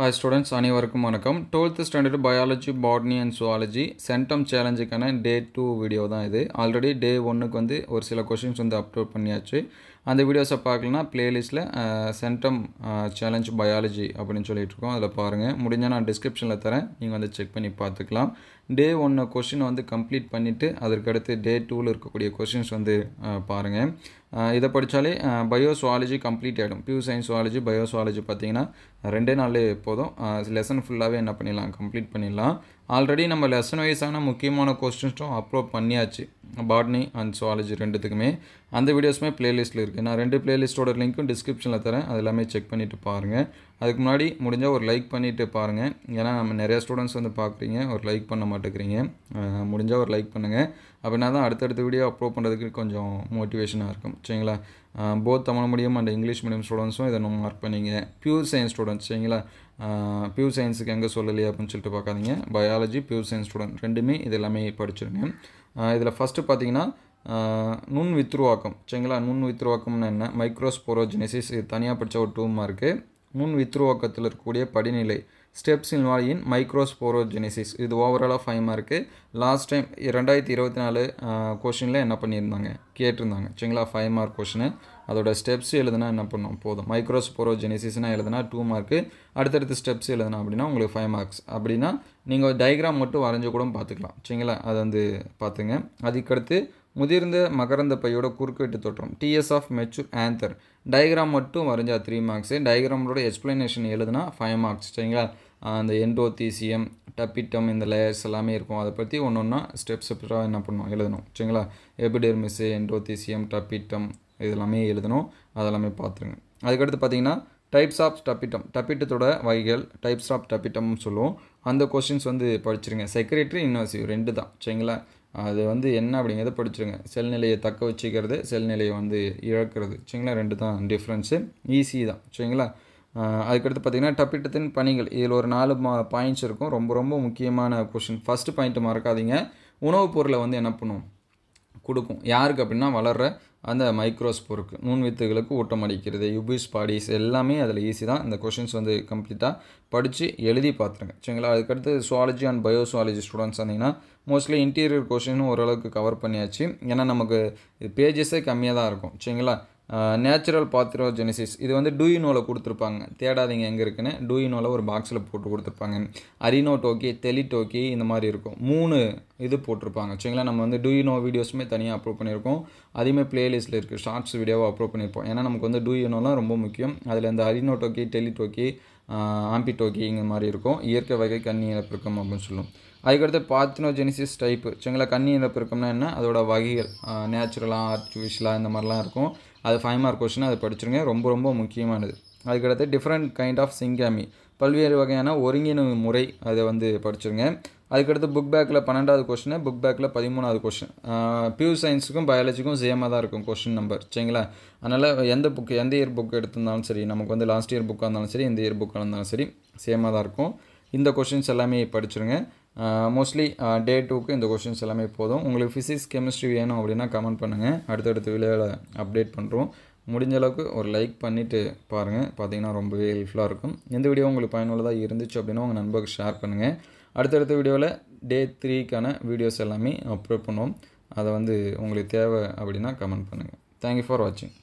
Hi students, அனைவருக்கும் வணக்கம். 12th standard biology, botany and zoology centum challengeக்கான day 2 video தான் இது. ஆல்ரெடி day 1க்கு வந்து ஒரு சில கொஸ்டின்ஸ் வந்து அப்லோட் பண்ணியாச்சு. அந்த வீடியோஸை பார்க்கலனா பிளேலிஸ்ட்டில் சென்டம் சேலஞ்ச் பயாலஜி அப்படின்னு சொல்லிட்டு இருக்கோம். அதில் பாருங்கள். முடிஞ்சால் நான் டிஸ்கிரிப்ஷனில் தரேன், நீங்கள் வந்து செக் பண்ணி பார்த்துக்கலாம். டே 1 கொஸ்டின் வந்து கம்ப்ளீட் பண்ணிவிட்டு அதற்கடுத்து டே 2ல் இருக்கக்கூடிய கொஸ்டின்ஸ் வந்து பாருங்கள். இதை படித்தாலே பயோசுவாலஜி கம்ப்ளீட் ஆகிடும். பியூ சயின்ஸ் சுவாலஜி பயோசுவாலஜி பார்த்தீங்கன்னா 2 நாள்லேயே போதும். லெசன் ஃபுல்லாகவே என்ன பண்ணிடலாம், கம்ப்ளீட் பண்ணிடலாம். ஆல்ரெடி நம்ம லெசன் வைஸான முக்கியமான கொஸ்டின்ஸும் அப்லோட் பண்ணியாச்சு, பாட்னி அண்ட் சுவாலஜி ரெண்டுத்துக்குமே. அந்த வீடியோஸுமே பிளேலிஸ்ட்டில் இருக்குது. நான் 2 பிளேலிஸ்ட்டோட லிங்க்கும் டிஸ்கிரிப்ஷனில் தரேன், அது எல்லாமே செக் பண்ணிவிட்டு பாருங்கள். அதுக்கு முன்னாடி முடிஞ்சால் ஒரு லைக் பண்ணிவிட்டு பாருங்கள். ஏன்னா நம்ம நிறையா ஸ்டூடெண்ட்ஸ் வந்து பார்க்குறீங்க, ஒரு லைக் பண்ண மாட்டேங்கிறீங்க. முடிஞ்சால் ஒரு லைக் பண்ணுங்கள். அப்படின்னா தான் அடுத்தடுத்த வீடியோ அப்லோட் பண்ணுறதுக்கு கொஞ்சம் மோட்டிவேஷனாக இருக்கும். சரிங்களா? Both Tamil medium and English medium ஸ்டூடெண்ட்ஸும் இதை நம்ம மார்க் பண்ணிங்க. பியூர் சயின்ஸ் ஸ்டூடெண்ட்ஸ் சரிங்களா? பியூர் சயின்ஸுக்கு எங்கே சொல்லலையே அப்படின்னு சொல்லிட்டு பார்க்காதீங்க. பயாலஜி பியூர் சயின்ஸ் ஸ்டூடெண்ட் ரெண்டுமே இது எல்லாமே படிச்சிருங்க. இதில் ஃபஸ்ட்டு பார்த்தீங்கன்னா நுண் வித்ருவாக்கம். சரிங்களா? நுண் வித்ருவாக்கம்னு என்ன, மைக்ரோஸ்போரோஜெனிசிஸ், இது தனியாக படித்த ஒரு 2 மார்க்கு. நுண் வித்ருவாக்கத்தில் இருக்கக்கூடிய படிநிலை, ஸ்டெப்ஸ் இன்வால்வ் இன் மைக்ரோஸ்போரோஜெனிசிஸ், இது ஓவராலாக 5 மார்க்கு. லாஸ்ட் டைம் 2024 கொஷினில் என்ன பண்ணியிருந்தாங்க, கேட்டிருந்தாங்க. சரிங்களா? 5 மார்க் கொஷினு. அதோட ஸ்டெப்ஸ் எழுதுனா என்ன பண்ணோம், போதும். மைக்ரோஸ்போரோஜெனிசிஸ்னால் எழுதுனா 2 மார்க்கு. அடுத்தடுத்து ஸ்டெப்ஸ் எழுதுனா அப்படின்னா உங்களுக்கு 5 மார்க்ஸ். அப்படின்னா நீங்கள் டயக்ராம் மட்டும் வரைஞ்சி கூட பார்த்துக்கலாம். சரிங்களா? அதை வந்து பார்த்துங்க. அதுக்கடுத்து முதிர்ந்த மகரந்த பையோட குறுக்குவெட்டு தோற்றம், TS of mature anther, diagram மட்டும் வரைஞ்சா 3 மார்க்ஸு. டயக்ராமோட எக்ஸ்ப்ளனேஷன் எழுதுனா 5 மார்க்ஸ். சரிங்களா? அந்த எண்டோதீசியம், டப்பிட்டம், இந்த லேயர்ஸ் எல்லாமே இருக்கும். அதை பற்றி ஒன்று ஒன்றா ஸ்டெப்ஸ் என்ன பண்ணணும், எழுதணும். சரிங்களா? எபிடெர்மிஸு, எண்டோதீசியம், டப்பிட்டம் இதெல்லாமே எழுதணும். அதெல்லாமே பார்த்துருங்க. அதுக்கடுத்து பார்த்தீங்கன்னா டைப்ஸ் ஆஃப் டப்பிட்டம், டப்பிட்டத்தோட வகைகள், டைப்ஸ் ஆஃப் டப்பிட்டம்னு சொல்லுவோம். அந்த கொஸ்டின்ஸ் வந்து படிச்சிருங்க. செக்ரட்டரி இன்வெசிவ் 2 தான். சரிங்களா? அது வந்து என்ன அப்படிங்கிறத படிச்சிருங்க. செல் நிலையை தக்க வச்சுக்கிறது, செல் நிலையை வந்து இழக்கிறது. சரிங்களா? 2 தான் டிஃப்ரென்ஸு. ஈஸி தான். சரிங்களா? அதுக்கடுத்து பார்த்திங்கன்னா டப்பிட்டத்தின் பணிகள், இதில் ஒரு 4 பாயிண்ட்ஸ் இருக்கும். ரொம்ப ரொம்ப முக்கியமான கொஷின். ஃபஸ்ட்டு பாயிண்ட்டு மறக்காதீங்க. உணவுப் பொருளை வந்து என்ன பண்ணும், கொடுக்கும். யாருக்கு அப்படின்னா வளர்கிற அந்த மைக்ரோஸ்போருக்கு, நுண்வித்துகளுக்கு ஊட்டம் அளிக்கிறது, யுபிஸ் பாடிஸ் எல்லாமே அதில் ஈஸி தான். இந்த கொஷின்ஸ் வந்து கம்ப்ளீட்டாக படித்து எழுதி பார்த்துருங்க. சரிங்களா? அதுக்கடுத்து சுவாலஜி அண்ட் பயோசுவாலஜி ஸ்டூடெண்ட்ஸ் வந்தீங்கன்னா மோஸ்ட்லி இன்டீரியர் கொஷினும் ஓரளவுக்கு கவர் பண்ணியாச்சு. ஏன்னா நமக்கு பேஜஸே கம்மியாக தான் இருக்கும். சரிங்களா? நேச்சுரல் பாத்ரோஜெனிசிஸ், இது வந்து டூயினோவில் கொடுத்துருப்பாங்க, தேடாதீங்க எங்கே இருக்குன்னு. டூயினோவில் ஒரு பாக்ஸில் போட்டு கொடுத்துருப்பாங்க. அரினோடோக்கி, டெலிடோக்கி இந்த மாதிரி இருக்கும். 3 இது போட்டிருப்பாங்க. சரிங்களா? நம்ம வந்து டூயினோ வீடியோஸுமே தனியாக அப்லோட் பண்ணியிருக்கோம். அதையுமே பிளேலிஸ்ட்டில் இருக்குது. ஷார்ட்ஸ் வீடியோவை அப்லோட் பண்ணியிருப்போம். ஏன்னா நமக்கு வந்து டூயினோலாம் ரொம்ப முக்கியம். அதில் இந்த அரினோடோக்கி, டெலிடோக்கி, ஆம்பிடோக்கி இந்த மாதிரி இருக்கும். இயற்கை வகை கன்னி இனப்பெருக்கம் அப்படின்னு சொல்லுவோம். அதுக்கடுத்து பார்த்தினோஜெனிசிஸ் டைப்பு. சரிங்களா? கன்னி இனப்பெருக்கம்னா என்ன, அதோட வகைகள், நேச்சுரலாக, ஆர்டிஃபிஷியலாக இந்த மாதிரிலாம் இருக்கும். அது 5 மார்க் கொஸ்டின், அதை படிச்சிருங்க. ரொம்ப ரொம்ப முக்கியமானது. அதுக்கடுத்து டிஃப்ரெண்ட் கைண்ட் ஆஃப் சிங்காமி, பல்வேறு வகையான ஒருங்கிணைவு முறை, அதை வந்து படிச்சிருங்க. அதுக்கடுத்து புக் பேக்கில் 12வது கொஸ்டின், புக் பேக்கில் 13வது கொஸ்டின். பியூர் சயின்ஸுக்கும் பயாலஜிக்கும் சேமாக தான் இருக்கும் கொஸ்டின் நம்பர். சரிங்களா? அதனால் எந்த இயர் புக் எடுத்திருந்தாலும் சரி, நமக்கு வந்து லாஸ்ட் இயர் புக்காக இருந்தாலும் சரி, இந்த இயர் புக்காக இருந்தாலும் சரி, சேமாக தான் இருக்கும். இந்த கொஸ்டின்ஸ் எல்லாமே படிச்சிருங்க. மோஸ்ட்லி டே 2க்கு இந்த கொஸ்டின்ஸ் எல்லாமே போதும். உங்களுக்கு ஃபிசிக்ஸ் கெமிஸ்ட்ரி வேணும் அப்படின்னா கமெண்ட் பண்ணுங்கள். அடுத்தடுத்த வீடியோவில் அப்டேட் பண்ணுறோம். முடிஞ்ச அளவுக்கு ஒரு லைக் பண்ணிவிட்டு பாருங்கள். பார்த்தீங்கன்னா ரொம்பவே ஹெல்ப்ஃபுல்லாக இருக்கும். எந்த வீடியோ உங்களுக்கு பயனுள்ளதாக இருந்துச்சு அப்படின்னா உங்கள் நண்பருக்கு ஷேர் பண்ணுங்கள். அடுத்தடுத்த வீடியோவில் டே 3க்கான வீடியோஸ் எல்லாமே அப்லோட் பண்ணுவோம். அதை வந்து உங்களுக்கு தேவை அப்படின்னா கமெண்ட் பண்ணுங்கள். தேங்க்யூ ஃபார் வாட்சிங்.